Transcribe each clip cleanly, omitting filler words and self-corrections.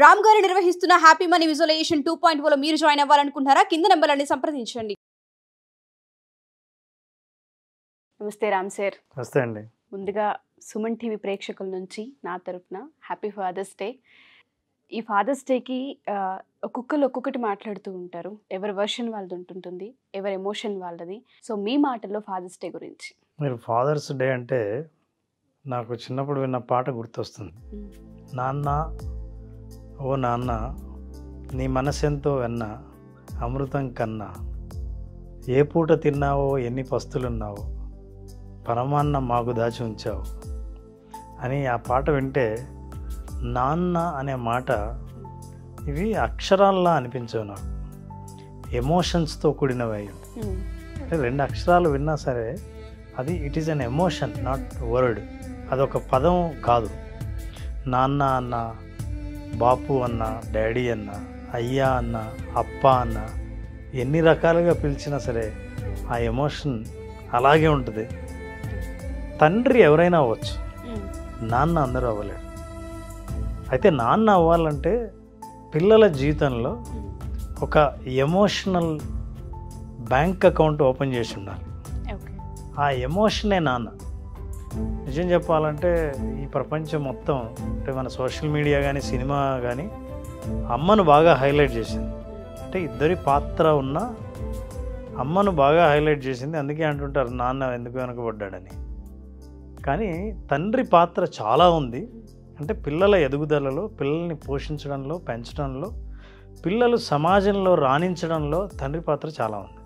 రామ్ గారు నిర్వహిస్తున్న happy money visualisation 2.0 లో మీరు జాయిన్ అవ్వాలనుకుంటున్నారా? కింద నంబర్లని సంప్రదించండి. నమస్తే రామ్ సార్. నమస్తే అండి. ముందుగా సుమన్ టీవీ ప్రేక్షకుల నుంచి నా తరపున హ్యాపీ ఫాదర్స్ డే. ఈ ఫాదర్స్ డేకి ఒక్కొక్కరు ఒక్కొక్కటి మాట్లాడుతూ ఉంటారు. ఎవరి వర్షన్ వాళ్ళది ఉంటుంటుంది, ఎవరి ఎమోషన్ వాళ్ళది. సో మీ మాటల్లో ఫాదర్స్ డే గురించి. మీరు ఫాదర్స్ డే అంటే నాకు చిన్నప్పుడు విన్న పాట గుర్తొస్తుంది. నాన్న ఓ నాన్న నీ మనసెంతో వెన్న అమృతం కన్నా, ఏ పూట తిన్నావో ఎన్ని పస్తులున్నావో పరమాన్న మాకు దాచి ఉంచావు అని ఆ పాట వింటే నాన్న అనే మాట ఇవి అక్షరాల్లా అనిపించవు నాకు, ఎమోషన్స్తో కూడినవి. అంటే రెండు అక్షరాలు విన్నా సరే అది it is an emotion, not word. అదొక పదం కాదు. నాన్న అన్న, బాపు అన్న, డాడీ అన్న, అయ్యా అన్న, అప్ప అన్న, ఎన్ని రకాలుగా పిలిచినా సరే ఆ ఎమోషన్ అలాగే ఉంటుంది. తండ్రి ఎవరైనా అవ్వచ్చు, నాన్న అందరూ అవ్వలేరు. అయితే నాన్న అవ్వాలంటే పిల్లల జీవితంలో ఒక ఎమోషనల్ బ్యాంక్ అకౌంట్ ఓపెన్ చేసి ఉండాలి. ఆ ఎమోషనే నాన్న. నిజం చెప్పాలంటే ఈ ప్రపంచం మొత్తం, అంటే మన సోషల్ మీడియా కానీ సినిమా కానీ అమ్మను బాగా హైలైట్ చేసింది. అంటే ఇద్దరి పాత్ర ఉన్న అమ్మను బాగా హైలైట్ చేసింది. అందుకే అంటుంటారు నాన్న ఎందుకు వెనకబడ్డాడని. కానీ తండ్రి పాత్ర చాలా ఉంది. అంటే పిల్లల ఎదుగుదలలో, పిల్లల్ని పోషించడంలో, పెంచడంలో, పిల్లలు సమాజంలో రాణించడంలో తండ్రి పాత్ర చాలా ఉంది.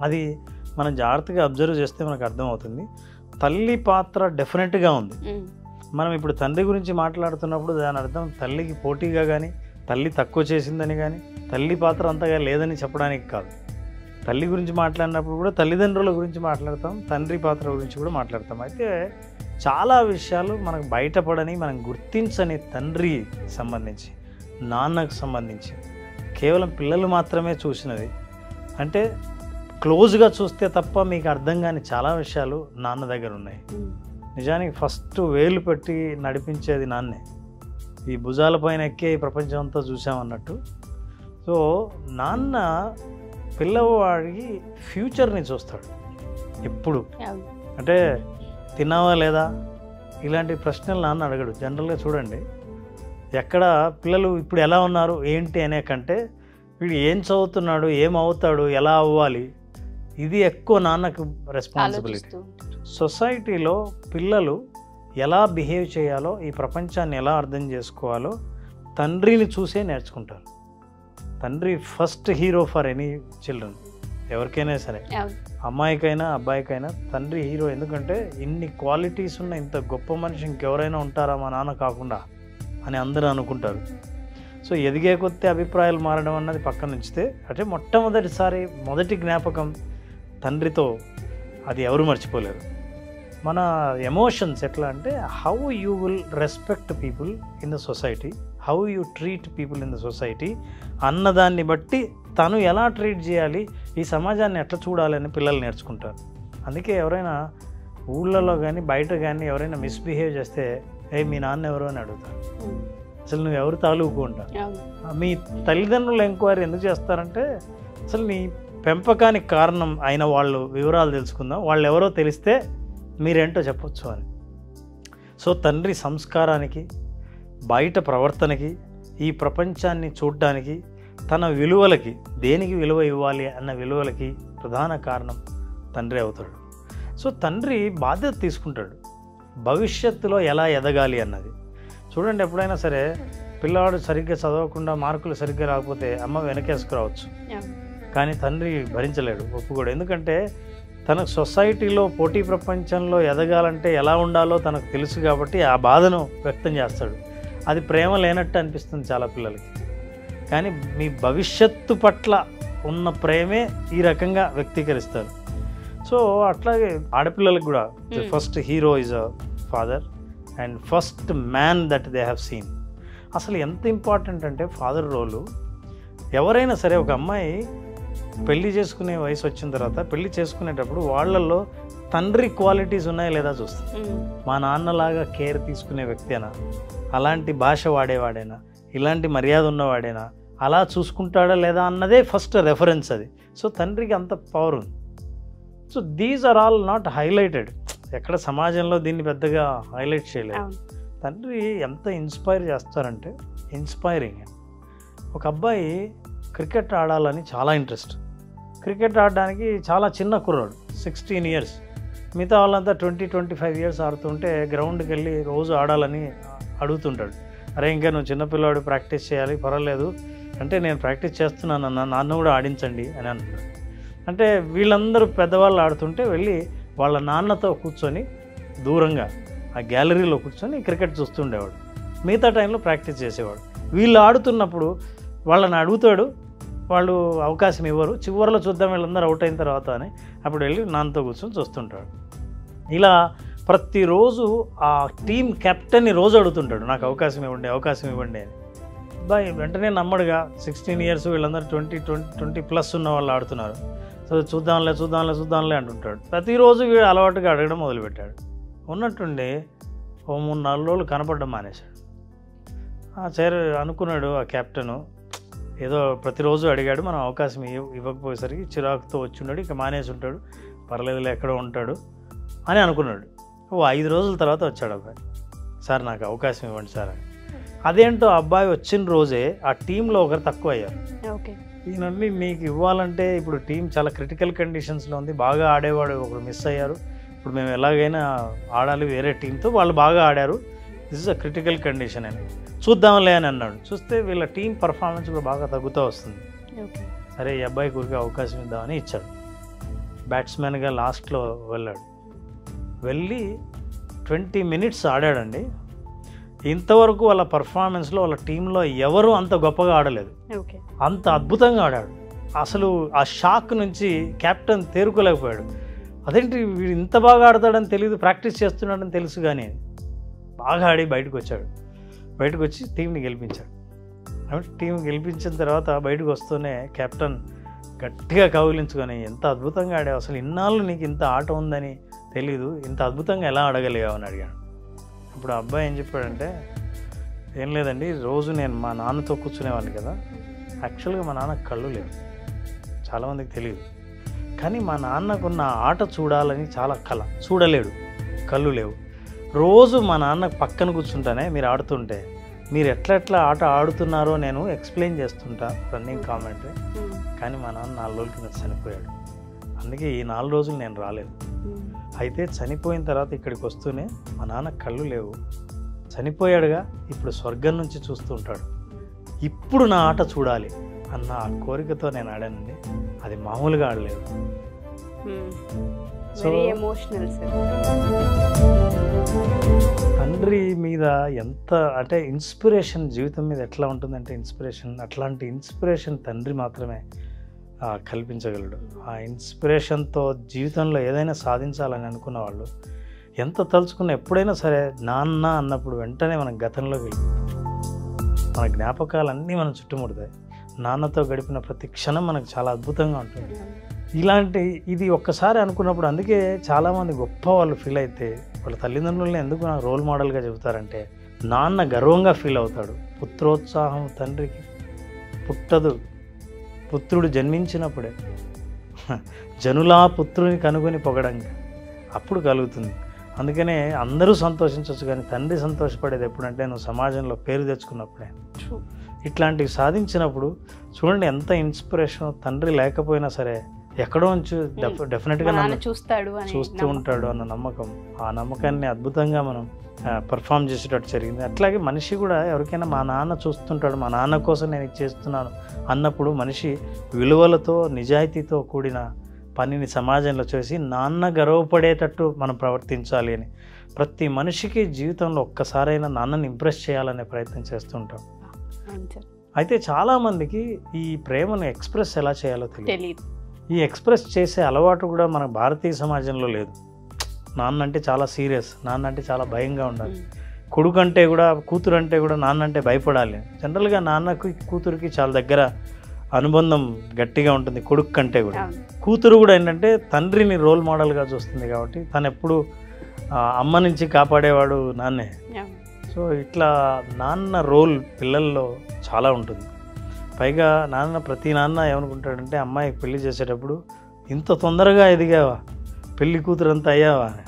అది మనం జాగ్రత్తగా అబ్జర్వ్ చేస్తే మనకు అర్థమవుతుంది. తల్లి పాత్ర డెఫినెట్గా ఉంది. మనం ఇప్పుడు తండ్రి గురించి మాట్లాడుతున్నప్పుడు దాని అర్థం తల్లికి పోటీగా కానీ, తల్లి తక్కువ చేసిందని కానీ, తల్లి పాత్ర అంతగా లేదని చెప్పడానికి కాదు. తల్లి గురించి మాట్లాడినప్పుడు కూడా తల్లిదండ్రుల గురించి మాట్లాడతాం, తండ్రి పాత్ర గురించి కూడా మాట్లాడతాం. అయితే చాలా విషయాలు మనకు బయటపడని, మనం గుర్తించని తండ్రి సంబంధించి, నాన్నకు సంబంధించి కేవలం పిల్లలు మాత్రమే చూసినది. అంటే క్లోజ్గా చూస్తే తప్ప మీకు అర్థం కాని చాలా విషయాలు నాన్న దగ్గర ఉన్నాయి. నిజానికి ఫస్ట్ వేలు పెట్టి నడిపించేది నాన్నే. ఈ భుజాల పైన ఎక్కే ఈ ప్రపంచం అంతా చూసామన్నట్టు. సో నాన్న పిల్లవాడికి ఫ్యూచర్ని చూస్తాడు ఎప్పుడు. అంటే తిన్నావా లేదా ఇలాంటి ప్రశ్నలు నాన్న అడగడు. జనరల్గా చూడండి, ఎక్కడ పిల్లలు ఇప్పుడు ఎలా ఉన్నారు ఏంటి అనే కంటే వీడు ఏం చదువుతున్నాడు, ఏమవుతాడు, ఎలా అవ్వాలి, ఇది ఎక్కువ నాన్నకు రెస్పాన్సిబిలిటీ. సొసైటీలో పిల్లలు ఎలా బిహేవ్ చేయాలో, ఈ ప్రపంచాన్ని ఎలా అర్థం చేసుకోవాలో తండ్రిని చూసే నేర్చుకుంటారు. తండ్రి first hero for any children. ఎవరికైనా సరే, అమ్మాయికైనా అబ్బాయికైనా తండ్రి హీరో. ఎందుకంటే ఇన్ని క్వాలిటీస్ ఉన్న ఇంత గొప్ప మనిషి ఇంకెవరైనా ఉంటారా మా నాన్న కాకుండా అని అందరూ అనుకుంటారు. సో ఎదిగే కొద్ది అభిప్రాయాలు మారడం అన్నది పక్కన ఉంచితే, అంటే మొట్టమొదటిసారి మొదటి జ్ఞాపకం తండ్రితో, అది ఎవరు మర్చిపోలేరు. మన ఎమోషన్స్ ఎట్లా అంటే how you will respect people in the society, how you treat people in the society అన్నదాన్ని బట్టి తను ఎలా ట్రీట్ చేయాలి, ఈ సమాజాన్ని ఎట్లా చూడాలని పిల్లలు నేర్చుకుంటారు. అందుకే ఎవరైనా ఊళ్ళలో కానీ బయట కానీ ఎవరైనా మిస్బిహేవ్ చేస్తే మీ నాన్న ఎవరు అని అడుగుతారు. అసలు నువ్వు ఎవరు తాలూకు ఉంటారు. మీ తల్లిదండ్రులు ఎంక్వైరీ ఎందుకు చేస్తారంటే అసలు నీ పెంపకానికి కారణం అయిన వాళ్ళు వివరాలు తెలుసుకుందాం, వాళ్ళు ఎవరో తెలిస్తే మీరేంటో చెప్పొచ్చు అని. సో తండ్రి సంస్కారానికి, బయట ప్రవర్తనకి, ఈ ప్రపంచాన్ని చూడడానికి, తన విలువలకి, దేనికి విలువ ఇవ్వాలి అన్న విలువలకి ప్రధాన కారణం తండ్రి అవుతాడు. సో తండ్రి బాధ్యత తీసుకుంటాడు భవిష్యత్తులో ఎలా ఎదగాలి అన్నది. చూడండి, ఎప్పుడైనా సరే పిల్లవాడు సరిగ్గా చదవకుండా మార్కులు సరిగ్గా రాకపోతే అమ్మ వెనకేసుకురావచ్చు, కానీ తండ్రి భరించలేడు, ఒప్పుకోడు. ఎందుకంటే తనకు సొసైటీలో పోటీ ప్రపంచంలో ఎదగాలంటే ఎలా ఉండాలో తనకు తెలుసు కాబట్టి ఆ బాధను వ్యక్తం చేస్తాడు. అది ప్రేమ లేనట్టు అనిపిస్తుంది చాలా పిల్లలకి, కానీ మీ భవిష్యత్తు పట్ల ఉన్న ప్రేమే ఈ రకంగా వ్యక్తీకరిస్తారు. సో అట్లాగే ఆడపిల్లలకు కూడా first hero is a father and first man that they have seen. అసలు ఎంత ఇంపార్టెంట్ అంటే ఫాదర్ రోలు. ఎవరైనా సరే ఒక అమ్మాయి పెళ్లి చేసుకునే వయసు వచ్చిన తర్వాత పెళ్లి చేసుకునేటప్పుడు వాళ్ళల్లో తండ్రి క్వాలిటీస్ ఉన్నాయా లేదా చూస్తాం. మా నాన్నలాగా కేర్ తీసుకునే వ్యక్తేనా, అలాంటి భాష వాడేవాడేనా, ఇలాంటి మర్యాద ఉన్నవాడేనా, అలా చూసుకుంటాడా లేదా అన్నదే ఫస్ట్ రెఫరెన్స్ అది. సో తండ్రికి అంత పవర్ ఉంది. So these are all not highlighted, ఎక్కడ సమాజంలో దీన్ని పెద్దగా హైలైట్ చేయలేదు. తండ్రి ఎంత ఇన్స్పైర్ చేస్తారంటే ఇన్స్పైరింగ్. ఒక అబ్బాయి క్రికెట్ ఆడాలని చాలా ఇంట్రెస్ట్. క్రికెట్ ఆడడానికి చాలా చిన్న కుర్రాడు, 16 years. మిగతా వాళ్ళంతా 20-25 years ఆడుతుంటే గ్రౌండ్కి వెళ్ళి రోజు ఆడాలని అడుగుతుంటాడు. అరే ఇంకా నువ్వు చిన్నపిల్లాడు, ప్రాక్టీస్ చేయాలి, పర్వాలేదు అంటే నేను ప్రాక్టీస్ చేస్తున్నాను అన్న, నాన్న కూడా ఆడించండి అని అంటున్నాడు. అంటే వీళ్ళందరూ పెద్దవాళ్ళు ఆడుతుంటే వెళ్ళి వాళ్ళ నాన్నతో కూర్చొని దూరంగా ఆ గ్యాలరీలో కూర్చొని క్రికెట్ చూస్తుండేవాడు. మిగతా టైంలో ప్రాక్టీస్ చేసేవాడు. వీళ్ళు ఆడుతున్నప్పుడు వాళ్ళని అడుగుతాడు, వాళ్ళు అవకాశం ఇవ్వరు. చివరిలో చూద్దాం వీళ్ళందరూ అవుట్ అయిన తర్వాత అని అప్పుడు వెళ్ళి నాన్నతో కూర్చొని చూస్తుంటాడు. ఇలా ప్రతిరోజు ఆ టీం కెప్టెన్ని రోజు అడుగుతుంటాడు, నాకు అవకాశం ఇవ్వండి అని. అబ్బాయి వెంటనే నమ్మడుగా 16 years, వీళ్ళందరూ 20+ ఉన్న వాళ్ళు ఆడుతున్నారు. సో చూద్దాంలే అంటుంటాడు. ప్రతిరోజు వీడు అలవాటుగా అడగడం మొదలుపెట్టాడు. ఉన్నట్టుండి ఓ 3-4 రోజులు కనపడడం మానేశాడు. అనుకున్నాడు ఆ కెప్టెను, ఏదో ప్రతిరోజు అడిగాడు, మనం అవకాశం ఇవ్వకపోయేసరికి చిరాకుతో వచ్చున్నాడు, ఇక మానేసి ఉంటాడు, పర్లేదులే ఎక్కడో ఉంటాడు అని అనుకున్నాడు. 5 రోజుల తర్వాత వచ్చాడు అబ్బాయి, సార్ నాకు అవకాశం ఇవ్వండి సార్ అని. అదేంటో అబ్బాయి వచ్చిన రోజే ఆ టీంలో ఒకరు తక్కువ అయ్యారు. ఈయనండి నీకు ఇవ్వాలంటే ఇప్పుడు టీం చాలా క్రిటికల్ కండిషన్స్లో ఉంది, బాగా ఆడేవాడు ఒకరు మిస్ అయ్యారు, ఇప్పుడు మేము ఎలాగైనా ఆడాలి వేరే టీంతో, వాళ్ళు బాగా ఆడారు, this is a critical condition అని. చూద్దాంలే అని అన్నాడు. చూస్తే వీళ్ళ టీం పర్ఫార్మెన్స్ కూడా బాగా తగ్గుతూ వస్తుంది. సరే ఈ అబ్బాయి ఊరికి అవకాశం ఇద్దామని ఇచ్చాడు. బ్యాట్స్మెన్గా లాస్ట్లో వెళ్ళి 20 minutes ఆడాడండి. ఇంతవరకు వాళ్ళ పర్ఫార్మెన్స్లో వాళ్ళ టీంలో ఎవరు అంత గొప్పగా ఆడలేదు, అంత అద్భుతంగా ఆడాడు. అసలు ఆ షాక్ నుంచి కెప్టెన్ తేరుకోలేకపోయాడు. అదేంటి వీడు ఇంత బాగా ఆడతాడని తెలియదు, ప్రాక్టీస్ చేస్తున్నాడని తెలుసు, కానీ బాగా ఆడి బయటకు వచ్చి టీంని గెలిపించాడు. టీం గెలిపించిన తర్వాత బయటకు వస్తూనే కెప్టెన్ గట్టిగా కౌగిలించుకొని, ఎంత అద్భుతంగా ఆడావు, అసలు ఇన్నాళ్ళు నీకు ఇంత ఆట ఉందని తెలీదు, ఇంత అద్భుతంగా ఎలా ఆడగలిగావు అని అడిగాడు. ఇప్పుడు అబ్బాయి ఏం చెప్పాడంటే, ఏం లేదండి, రోజు నేను మా నాన్నతో కూర్చునేవాడిని కదా, యాక్చువల్గా మా నాన్న కళ్ళు లేవు, చాలామందికి తెలియదు, కానీ మా నాన్నకున్న ఆట చూడాలని చాలా కళ, చూడలేడు, కళ్ళు లేవు. రోజు మా నాన్న పక్కన కూర్చుంటానే, మీరు ఆడుతుంటే మీరు ఎట్లా ఆట ఆడుతున్నారో నేను ఎక్స్ప్లెయిన్ చేస్తుంటా, రన్నింగ్ కామెంటరీ, కానీ మా నాన్న 4 రోజుల కింద చనిపోయాడు, అందుకే ఈ 4 రోజులు నేను రాలేదు. అయితే చనిపోయిన తర్వాత ఇక్కడికి వస్తూనే మా నాన్న కళ్ళు లేవు, చనిపోయాడుగా, ఇప్పుడు స్వర్గం నుంచి చూస్తూ ఉంటాడు, ఇప్పుడు నా ఆట చూడాలి అన్న ఆ కోరికతో నేను ఆడానండి, అది మామూలుగా ఆడలేదు. సో తండ్రి మీద ఎంత అంటే ఇన్స్పిరేషన్, జీవితం మీద ఎట్లా ఉంటుందంటే ఇన్స్పిరేషన్, అట్లాంటి ఇన్స్పిరేషన్ తండ్రి మాత్రమే కల్పించగలడు. ఆ ఇన్స్పిరేషన్తో జీవితంలో ఏదైనా సాధించాలని అనుకున్న వాళ్ళు ఎంత తలుచుకున్నా ఎప్పుడైనా సరే నాన్న అన్నప్పుడు వెంటనే మనం గతంలోకి వెళ్ళిపోతాం, మన జ్ఞాపకాలన్నీ మనం చుట్టుముడతాయి. నాన్నతో గడిపిన ప్రతి క్షణం మనకు చాలా అద్భుతంగా ఉంటుంది. ఇది ఒక్కసారి అనుకున్నప్పుడు, అందుకే చాలామంది గొప్ప వాళ్ళు ఫీల్ అయితే వాళ్ళ తల్లిదండ్రులని ఎందుకు నాకు రోల్ మోడల్గా చెబుతారంటే, నాన్న గర్వంగా ఫీల్ అవుతాడు. పుత్రోత్సాహం తండ్రికి పుట్టదు, పుత్రుడు జన్మించినప్పుడే, జనులా పుత్రుని కనుగొని పొగడంగా అప్పుడు కలుగుతుంది. అందుకనే అందరూ సంతోషించవచ్చు, కానీ తండ్రి సంతోషపడేది ఎప్పుడంటే నువ్వు సమాజంలో పేరు తెచ్చుకున్నప్పుడే. ఇట్లాంటివి సాధించినప్పుడు చూడండి ఎంత ఇన్స్పిరేషన్. తండ్రి లేకపోయినా సరే ఎక్కడో నుంచి డెఫినెట్గా చూస్తూ ఉంటాడు అన్న నమ్మకం, ఆ నమ్మకాన్ని అద్భుతంగా మనం పర్ఫామ్ చేసేటట్టు జరిగింది. అట్లాగే మనిషి కూడా ఎవరికైనా మా నాన్న చూస్తుంటాడు, మా నాన్న కోసం నేను ఇది చేస్తున్నాను అన్నప్పుడు మనిషి విలువలతో నిజాయితీతో కూడిన పనిని సమాజంలో చేసి నాన్న గర్వపడేటట్టు మనం ప్రవర్తించాలి అని ప్రతి మనిషికి జీవితంలో ఒక్కసారైనా నాన్నని ఇంప్రెస్ చేయాలనే ప్రయత్నం చేస్తుంటాం. అయితే చాలామందికి ఈ ప్రేమను ఎక్స్ప్రెస్ ఎలా చేయాలో తెలియదు. ఈ ఎక్స్ప్రెస్ చేసే అలవాటు కూడా మన భారతీయ సమాజంలో లేదు. నాన్న అంటే చాలా సీరియస్, నాన్న అంటే చాలా భయంగా ఉండాలి, కొడుకు అంటే కూడా, కూతురు అంటే కూడా నాన్న అంటే భయపడాలి. జనరల్గా నాన్నకి కూతురికి చాలా దగ్గర అనుబంధం గట్టిగా ఉంటుంది కొడుకు కంటే కూడా. కూతురు కూడా ఏంటంటే తండ్రిని రోల్ మోడల్గా చూస్తుంది కాబట్టి తను ఎప్పుడు అమ్మ నుంచి కాపాడేవాడు నాన్నే. సో ఇట్లా నాన్న రోల్ పిల్లల్లో చాలా ఉంటుంది. పైగా ప్రతి నాన్న ఏమనుకుంటాడంటే అమ్మాయికి పెళ్లి చేసేటప్పుడు ఇంత తొందరగా ఎదిగావా, పెళ్లి కూతురు అంతా అయ్యావా అని.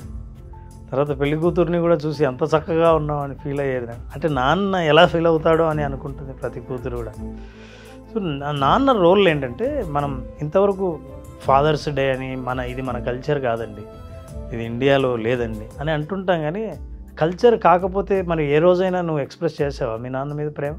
తర్వాత పెళ్లి కూతుర్ని కూడా చూసి ఎంత చక్కగా ఉన్నావు అని ఫీల్ అయ్యేది. అంటే నాన్న ఎలా ఫీల్ అవుతాడో అని అనుకుంటుంది ప్రతి కూతురు కూడా. సో నాన్న రోల్ ఏంటంటే, మనం ఇంతవరకు ఫాదర్స్ డే అని ఇది మన కల్చర్ కాదండి, ఇది ఇండియాలో లేదండి అని అంటుంటాం. కానీ కల్చర్ కాకపోతే మరి ఏ రోజైనా నువ్వు ఎక్స్ప్రెస్ చేసావా మీ నాన్న మీద ప్రేమ?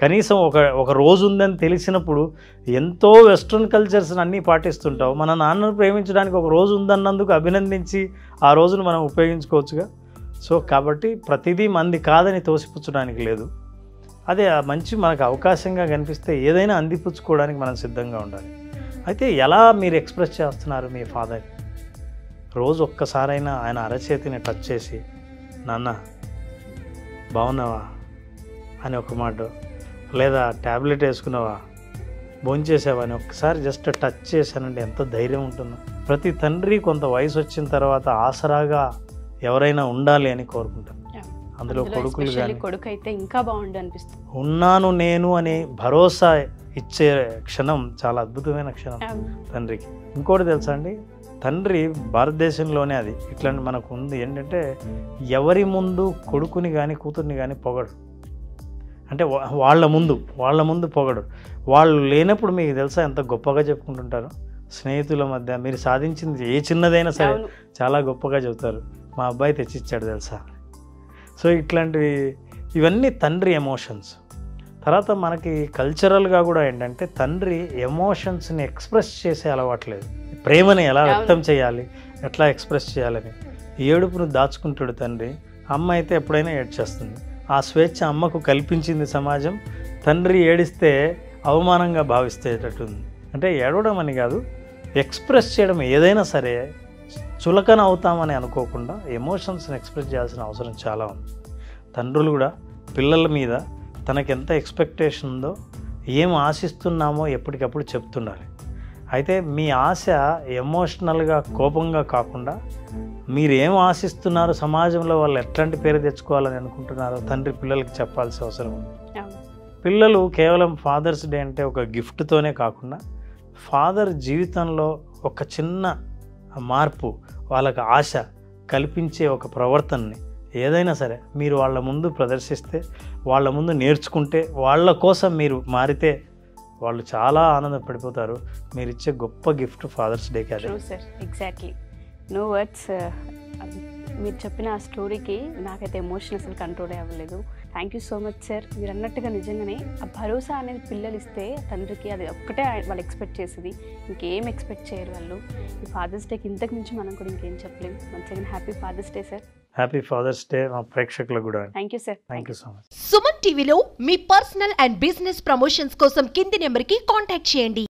కనీసం ఒక రోజు ఉందని తెలిసినప్పుడు ఎంతో వెస్ట్రన్ కల్చర్స్ని అన్నీ పాటిస్తుంటావు. మన నాన్నను ప్రేమించడానికి ఒక రోజు ఉందన్నందుకు అభినందించి ఆ రోజును మనం ఉపయోగించుకోవచ్చుగా. సో కాబట్టి ప్రతిదీ మంది కాదని తోసిపుచ్చడానికి లేదు. అదే మంచి మనకు అవకాశంగా కనిపిస్తే ఏదైనా అందిపుచ్చుకోవడానికి మనం సిద్ధంగా ఉండాలి. అయితే ఎలా మీరు ఎక్స్ప్రెస్ చేస్తున్నారు మీ ఫాదర్? రోజు ఒక్కసారైనా ఆయన అరచేతిని టచ్ చేసి నాన్న బాగున్నావా అని ఒక మాట, లేదా ట్యాబ్లెట్ వేసుకున్నావా, భోంచేసావా అని ఒక్కసారి జస్ట్ టచ్ చేశానంటే ఎంత ధైర్యం ఉంటుందో. ప్రతి తండ్రి కొంత వయసు వచ్చిన తర్వాత ఆసరాగా ఎవరైనా ఉండాలి అని కోరుకుంటారు. అందులో కొడుకులు కానీ, కొడుకు అయితే ఇంకా బాగుండు అనిపిస్తుంది. ఉన్నాను నేను అని భరోసా ఇచ్చే క్షణం చాలా అద్భుతమైన క్షణం తండ్రికి. ఇంకోటి తెలుసా అండి, తండ్రి భారతదేశంలోనే అది ఇట్లాంటి మనకు ఉంది ఏంటంటే, ఎవరి ముందు కొడుకుని కానీ కూతుర్ని కానీ పొగడు. అంటే వాళ్ళ ముందు పొగడు. వాళ్ళు లేనప్పుడు మీకు తెలుసా ఎంత గొప్పగా చెప్పుకుంటుంటారు. స్నేహితుల మధ్య మీరు సాధించింది ఏ చిన్నదైనా సరే చాలా గొప్పగా చెబుతారు. మా అబ్బాయి తెచ్చిచ్చాడు తెలుసా. సో ఇవన్నీ తండ్రి ఎమోషన్స్. తర్వాత మనకి కల్చరల్గా కూడా ఏంటంటే, తండ్రి ఎమోషన్స్ని ఎక్స్ప్రెస్ చేసే అలవాట్లేదు. ప్రేమని ఎలా వ్యక్తం చేయాలి, ఎట్లా ఎక్స్ప్రెస్ చేయాలని ఏడుపును దాచుకుంటాడు తండ్రి. అమ్మ అయితే ఎప్పుడైనా ఏడ్చేస్తుంది. ఆ స్వేచ్ఛ అమ్మకు కల్పించింది సమాజం. తండ్రి ఏడిస్తే అవమానంగా భావిస్తేటట్టుంది. అంటే ఏడవడం అని కాదు, ఎక్స్ప్రెస్ చేయడం ఏదైనా సరే చులకన అవుతామని అనుకోకుండా ఎమోషన్స్ని ఎక్స్ప్రెస్ చేయాల్సిన అవసరం చాలా ఉంది. తండ్రులు కూడా పిల్లల మీద తనకెంత ఎక్స్పెక్టేషన్ ఉందో, ఏం ఆశిస్తున్నామో ఎప్పటికప్పుడు చెప్తుండాలి. అయితే మీ ఆశ ఎమోషనల్గా కోపంగా కాకుండా, మీరు ఏం ఆశిస్తున్నారో, సమాజంలో వాళ్ళు ఎట్లాంటి పేరు తెచ్చుకోవాలని అనుకుంటున్నారో తండ్రి పిల్లలకి చెప్పాల్సిన అవసరం ఉంది. పిల్లలు కేవలం ఫాదర్స్ డే అంటే ఒక గిఫ్ట్తోనే కాకుండా, ఫాదర్ జీవితంలో ఒక చిన్న మార్పు, వాళ్ళకి ఆశ కల్పించే ఒక ప్రవర్తనని ఏదైనా సరే మీరు వాళ్ళ ముందు ప్రదర్శిస్తే, వాళ్ళ ముందు నేర్చుకుంటే, వాళ్ళ కోసం మీరు మారితే వాళ్ళు చాలా ఆనందపడిపోతారు. మీరు ఇచ్చే గొప్ప గిఫ్ట్ ఫాదర్స్ డేకి అదే. Sir, exactly, no words. మీరు చెప్పిన ఆ స్టోరీకి నాకైతే ఎమోషన్ అసలు కంట్రోల్ అవ్వలేదు. Thank you so much sir. మీరు అన్నట్టుగా నిజంగానే ఆ భరోసా అనేది పిల్లలు ఇస్తే తండ్రికి అది ఒక్కటే వాళ్ళు ఎక్స్పెక్ట్ చేసేది, ఇంకేం ఎక్స్పెక్ట్ చేయరు వాళ్ళు. ఈ ఫాదర్స్ డేకి ఇంతకు మించి మనం కూడా ఇంకేం చెప్పలేము. మంచిగా happy father's day sir. Happy father's day మా ప్రేక్షకులకు కూడా. Thank you sir. Thank you so much. Suman టీవీలో మీ పర్సనల్ అండ్ బిజినెస్ ప్రమోషన్స్ కోసం కింది నెంబర్కి కాంటాక్ట్ చేయండి.